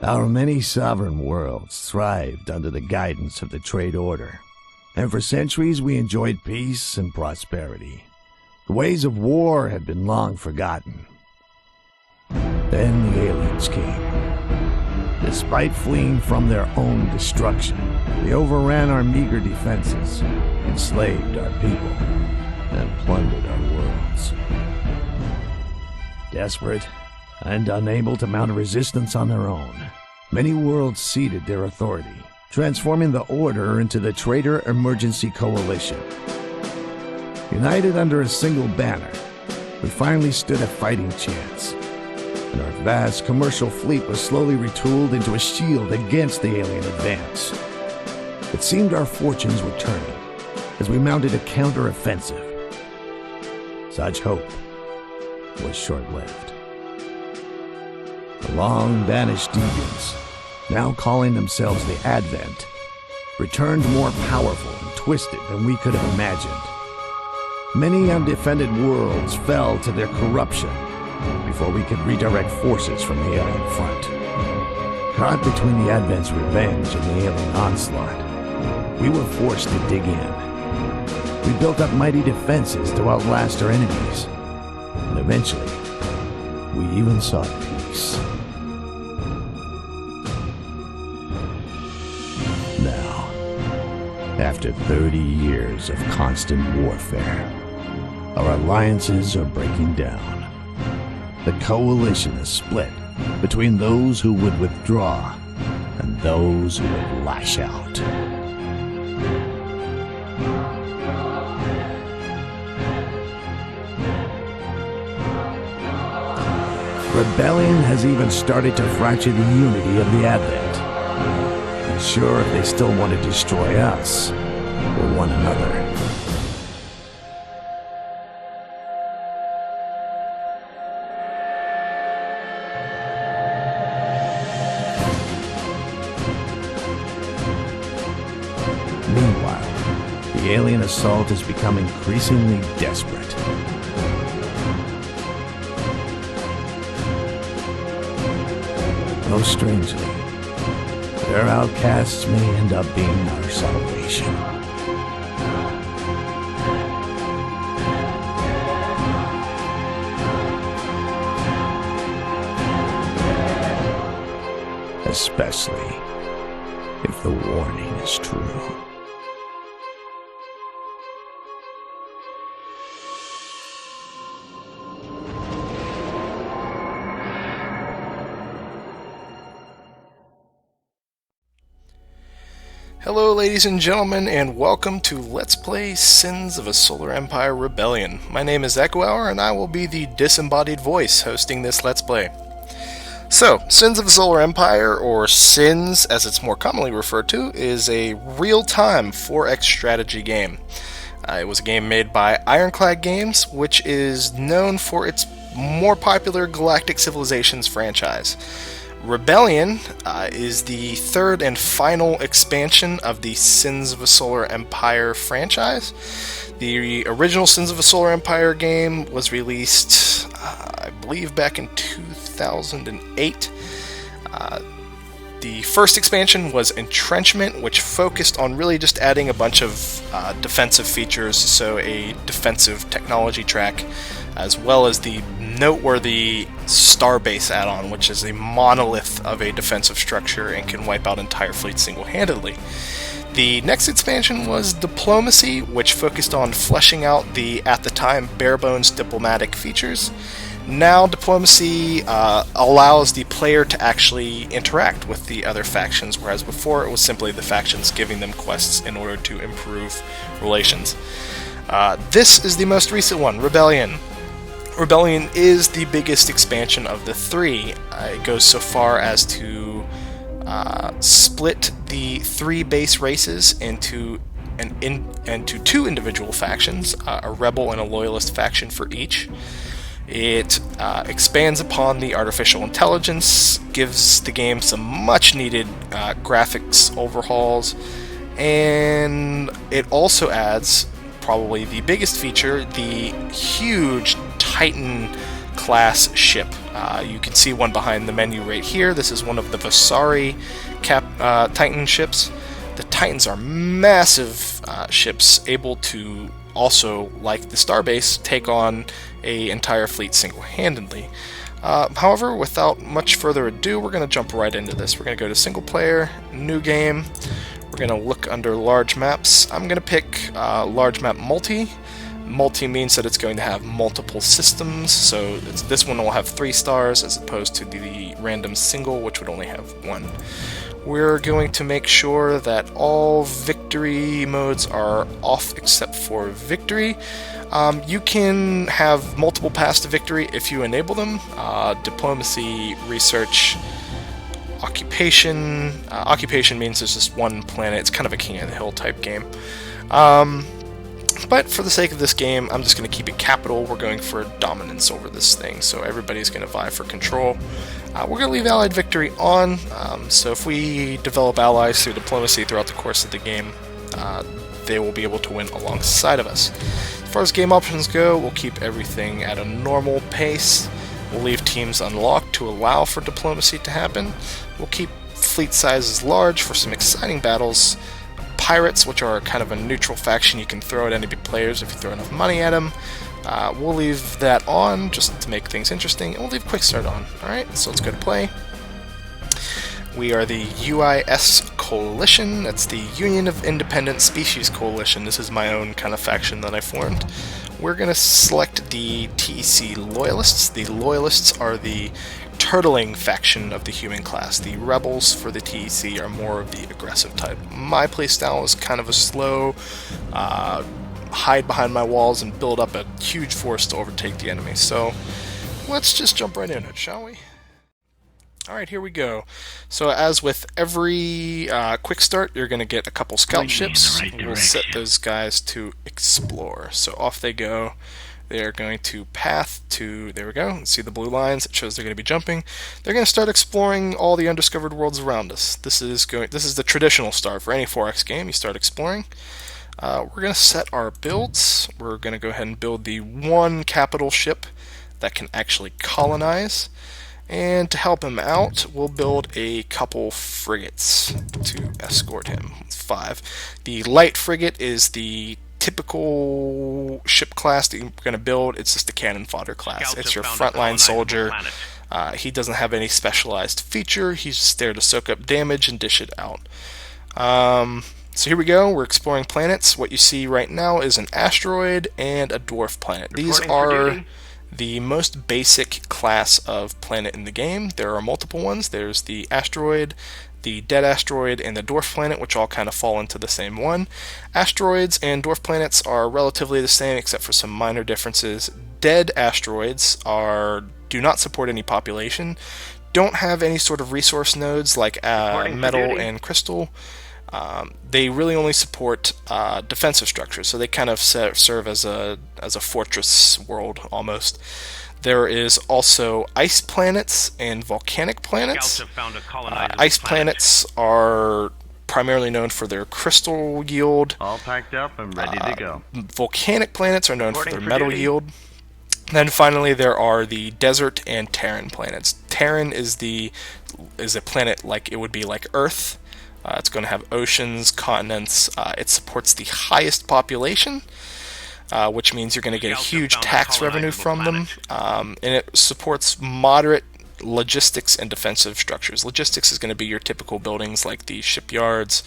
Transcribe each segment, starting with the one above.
Our many sovereign worlds thrived under the guidance of the trade order, and for centuries we enjoyed peace and prosperity. The ways of war had been long forgotten. Then the aliens came. Despite fleeing from their own destruction, they overran our meager defenses, enslaved our people, and plundered our worlds. Desperate and unable to mount a resistance on their own, many worlds ceded their authority, transforming the Order into the Traitor Emergency Coalition. United under a single banner, we finally stood a fighting chance, and our vast commercial fleet was slowly retooled into a shield against the alien advance. It seemed our fortunes were turning as we mounted a counter-offensive. Such hope was short-lived. The long-banished deviants, now calling themselves the Advent, returned more powerful and twisted than we could have imagined. Many undefended worlds fell to their corruption before we could redirect forces from the alien front. Caught between the Advent's revenge and the alien onslaught, we were forced to dig in. We built up mighty defenses to outlast our enemies, and eventually, we even sought peace. Now, after 30 years of constant warfare, our alliances are breaking down. The coalition is split between those who would withdraw and those who would lash out. Rebellion has even started to fracture the unity of the Advent. Unsure if they still want to destroy us or one another. Meanwhile, the alien assault has become increasingly desperate. Most strangely, their outcasts may end up being our salvation. Especially if the warning is true. Hello ladies and gentlemen, and welcome to Let's Play Sins of a Solar Empire Rebellion. My name is eckohour, and I will be the disembodied voice hosting this Let's Play. So, Sins of a Solar Empire, or SINS as it's more commonly referred to, is a real-time 4X strategy game. It was a game made by Ironclad Games, which is known for its more popular Galactic Civilizations franchise. Rebellion is the third and final expansion of the Sins of a Solar Empire franchise. The original Sins of a Solar Empire game was released, I believe, back in 2008. The first expansion was Entrenchment, which focused on really just adding a bunch of defensive features, so a defensive technology track, as well as the noteworthy Starbase add-on, which is a monolith of a defensive structure and can wipe out entire fleets single-handedly. The next expansion was Diplomacy, which focused on fleshing out the, at the time, bare-bones diplomatic features. Now Diplomacy allows the player to actually interact with the other factions, whereas before it was simply the factions giving them quests in order to improve relations. This is the most recent one, Rebellion. Rebellion is the biggest expansion of the three. It goes so far as to split the three base races into two individual factions, a rebel and a loyalist faction for each. It expands upon the artificial intelligence, gives the game some much-needed graphics overhauls, and it also adds probably the biggest feature, the huge Titan class ship. You can see one behind the menu right here. This is one of the Vasari Titan ships. The Titans are massive ships, able to also, like the Starbase, take on an entire fleet single-handedly. However, without much further ado, we're going to jump right into this. We're going to go to single player, new game. We're going to look under large maps. I'm going to pick large map multi. Multi means that it's going to have multiple systems, so this one will have 3 stars as opposed to the random single, which would only have 1. We're going to make sure that all victory modes are off except for victory. You can have multiple paths to victory if you enable them. Diplomacy, research, occupation. Occupation means there's just one planet. It's kind of a King of the Hill type game. But for the sake of this game, I'm just going to keep it capital. We're going for dominance over this thing, so everybody's going to vie for control. We're going to leave Allied victory on, so if we develop allies through diplomacy throughout the course of the game, they will be able to win alongside of us. As far as game options go, we'll keep everything at a normal pace. We'll leave teams unlocked to allow for diplomacy to happen. We'll keep fleet sizes large for some exciting battles. Pirates, which are kind of a neutral faction you can throw at enemy players if you throw enough money at them. We'll leave that on just to make things interesting, and we'll leave Quick Start on. Alright, so let's go to play. We are the UIS Coalition. That's the Union of Independent Species Coalition. This is my own kind of faction that I formed. We're going to select the TEC Loyalists. The Loyalists are the turtling faction of the human class. The rebels for the TEC are more of the aggressive type. My playstyle is kind of a slow, hide behind my walls and build up a huge force to overtake the enemy. So let's just jump right in it, shall we? Alright, here we go. So as with every quick start, you're going to get a couple scout ships. We'll set those guys to explore. So off they go. They're going to path to, there we go, see the blue lines, it shows they're going to be jumping. They're going to start exploring all the undiscovered worlds around us. This is the traditional start for any 4X game. You start exploring. We're going to set our builds. We're going to go ahead and build the one capital ship that can actually colonize. And to help him out, we'll build a couple frigates to escort him. 5. The light frigate is the typical ship class that you're going to build. It's just a cannon fodder class. It's your frontline soldier. He doesn't have any specialized feature. He's just there to soak up damage and dish it out. So here we go. We're exploring planets. What you see right now is an asteroid and a dwarf planet. These are the most basic class of planet in the game. There are multiple ones. There's the asteroid, the dead asteroid, and the dwarf planet, which all kind of fall into the same one. Asteroids and dwarf planets are relatively the same except for some minor differences. Dead asteroids do not support any population, don't have any sort of resource nodes like metal and crystal. They really only support defensive structures, so they kind of serve as a fortress world almost. There is also ice planets and volcanic planets. Ice planets are primarily known for their crystal yield. All packed up and ready to go. Volcanic planets are known for their metal yield. Then finally there are the desert and Terran planets. Terran is a planet like it would be like Earth. It's going to have oceans, continents. It supports the highest population, which means you're going to get a huge tax revenue from them. And it supports moderate logistics and defensive structures. Logistics is going to be your typical buildings like the shipyards,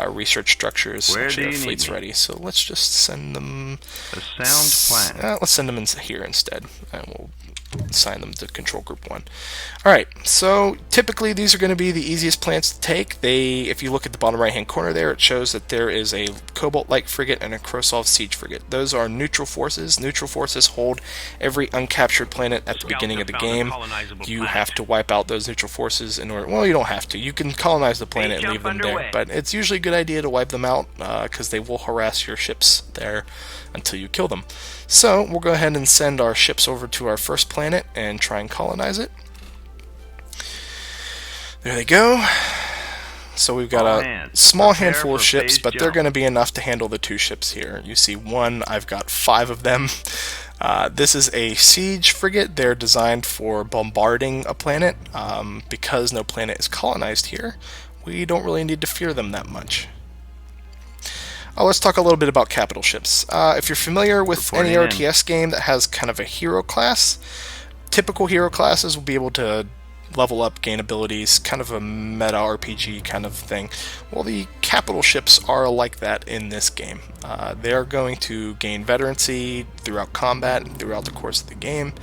research structures. Actually, their fleet's ready, so let's just send them. A sound plan. Let's send them in here instead, and we'll assign them to control group 1. Alright, so typically these are going to be the easiest planets to take. If you look at the bottom right hand corner there, it shows that there is a Cobalt-like frigate and a Krosov siege frigate. Those are neutral forces. Neutral forces hold every uncaptured planet at the beginning of the game. You have to wipe out those neutral forces in order. Well, you don't have to. You can colonize the planet and leave them there, but it's usually a good idea to wipe them out because they will harass your ships there until you kill them. So we'll go ahead and send our ships over to our first planet and try and colonize it. There they go. So we've got a small handful of ships, but they're going to be enough to handle the 2 ships here. You see one, I've got 5 of them. This is a siege frigate. They're designed for bombarding a planet. Because no planet is colonized here, we don't really need to fear them that much. Let's talk a little bit about capital ships. If you're familiar with any RTS game that has kind of a hero class, typical hero classes will be able to level up, gain abilities, kind of a meta RPG kind of thing. Well, the capital ships are like that in this game. They're going to gain veterancy throughout combat and throughout the course of the game.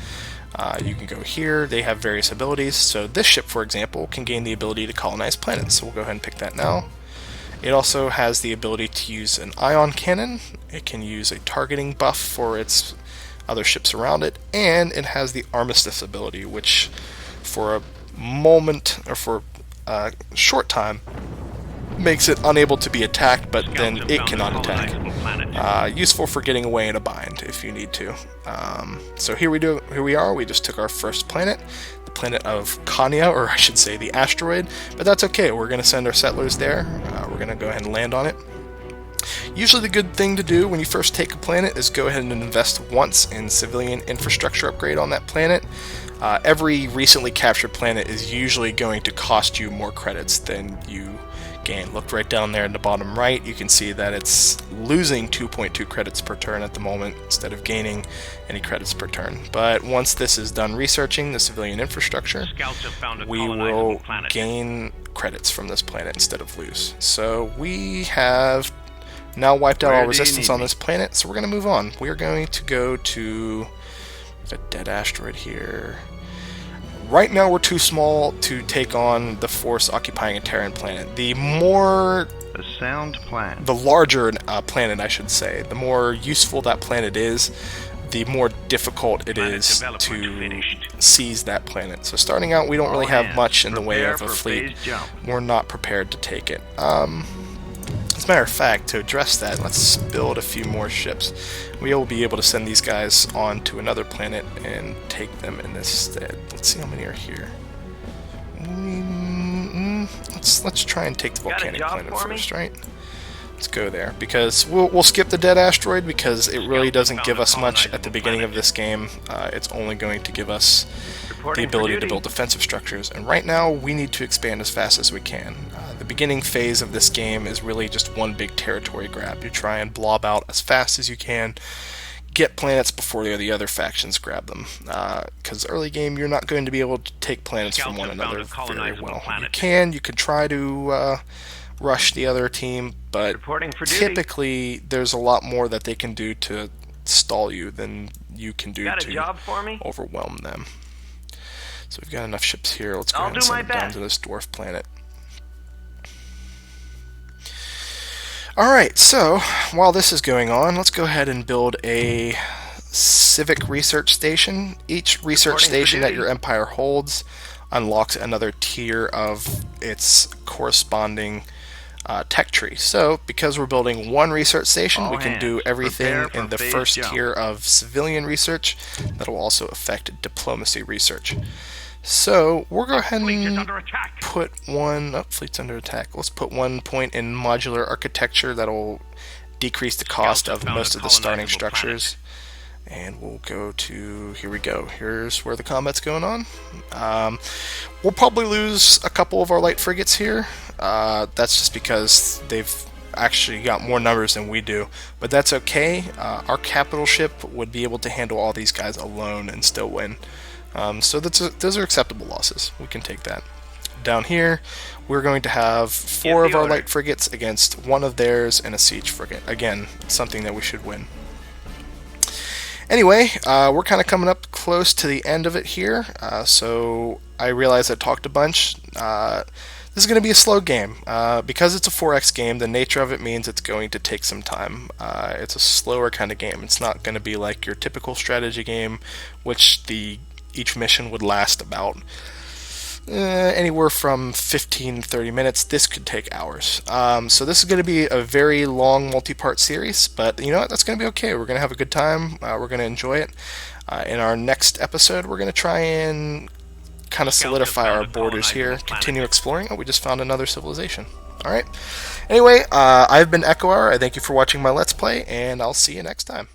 You can go here. They have various abilities. So this ship, for example, can gain the ability to colonize planets. So we'll go ahead and pick that now. It also has the ability to use an ion cannon. It can use a targeting buff for its other ships around it, and it has the armistice ability, which for a moment, or for a short time, makes it unable to be attacked, but then it cannot attack. Useful for getting away in a bind if you need to. So here we are. We just took our first planet, the planet of Kanya, or I should say the asteroid, but that's okay. We're going to send our settlers there. We're going to go ahead and land on it. Usually the good thing to do when you first take a planet is go ahead and invest once in civilian infrastructure upgrade on that planet. Every recently captured planet is usually going to cost you more credits than you gain. Look right down there in the bottom right, you can see that it's losing 2.2 credits per turn at the moment instead of gaining any credits per turn. But once this is done researching the civilian infrastructure, we will gain credits from this planet instead of lose. So we have now wiped out all resistance on this planet, so we're going to move on. We are going to go to a dead asteroid here. Right now we're too small to take on the force occupying a Terran planet. The larger planet, I should say, the more useful that planet is, the more difficult it is to seize that planet. So starting out, we don't really have much in the way of a fleet. We're not prepared to take it. As a matter of fact, to address that, let's build a few more ships. We will be able to send these guys on to another planet and take them in this stead. Let's see how many are here. Let's try and take the volcanic planet first, right? Let's go there, because we'll skip the dead asteroid because it really doesn't give us much at the beginning of this game. It's only going to give us the ability to build defensive structures, and right now we need to expand as fast as we can. The beginning phase of this game is really just one big territory grab. You try and blob out as fast as you can, get planets before the other factions grab them, because early game you're not going to be able to take planets from one another very well. You could try to rush the other team, but typically there's a lot more that they can do to stall you than you can do to overwhelm them. So we've got enough ships here. Let's go ahead and send them down to this dwarf planet. Alright, so while this is going on, let's go ahead and build a civic research station. Each research station that your empire holds unlocks another tier of its corresponding tech tree. So, because we're building one research station, we can do everything in the first tier of civilian research. That will also affect diplomacy research. So, we're going to go ahead and put one... Oh, fleet's under attack. Let's put 1 point in modular architecture. That'll decrease the cost of most of the starting structures. And we'll go to... Here we go. Here's where the combat's going on. We'll probably lose a couple of our light frigates here. That's just because they've actually got more numbers than we do. But that's okay. Our capital ship would be able to handle all these guys alone and still win. So those are acceptable losses. We can take that. Down here, we're going to have 4 of our light frigates against 1 of theirs and a siege frigate. Again, something that we should win. Anyway, we're kind of coming up close to the end of it here, so I realize I talked a bunch. This is going to be a slow game. Because it's a 4X game, the nature of it means it's going to take some time. It's a slower kind of game. It's not going to be like your typical strategy game, which each mission would last about anywhere from 15 to 30 minutes. This could take hours. So this is going to be a very long multi-part series, but you know what? That's going to be okay. We're going to have a good time. We're going to enjoy it. In our next episode, we're going to try and kind of solidify our borders here, continue exploring. Oh, we just found another civilization. Alright. Anyway, I've been eckohour. I thank you for watching my Let's Play, and I'll see you next time.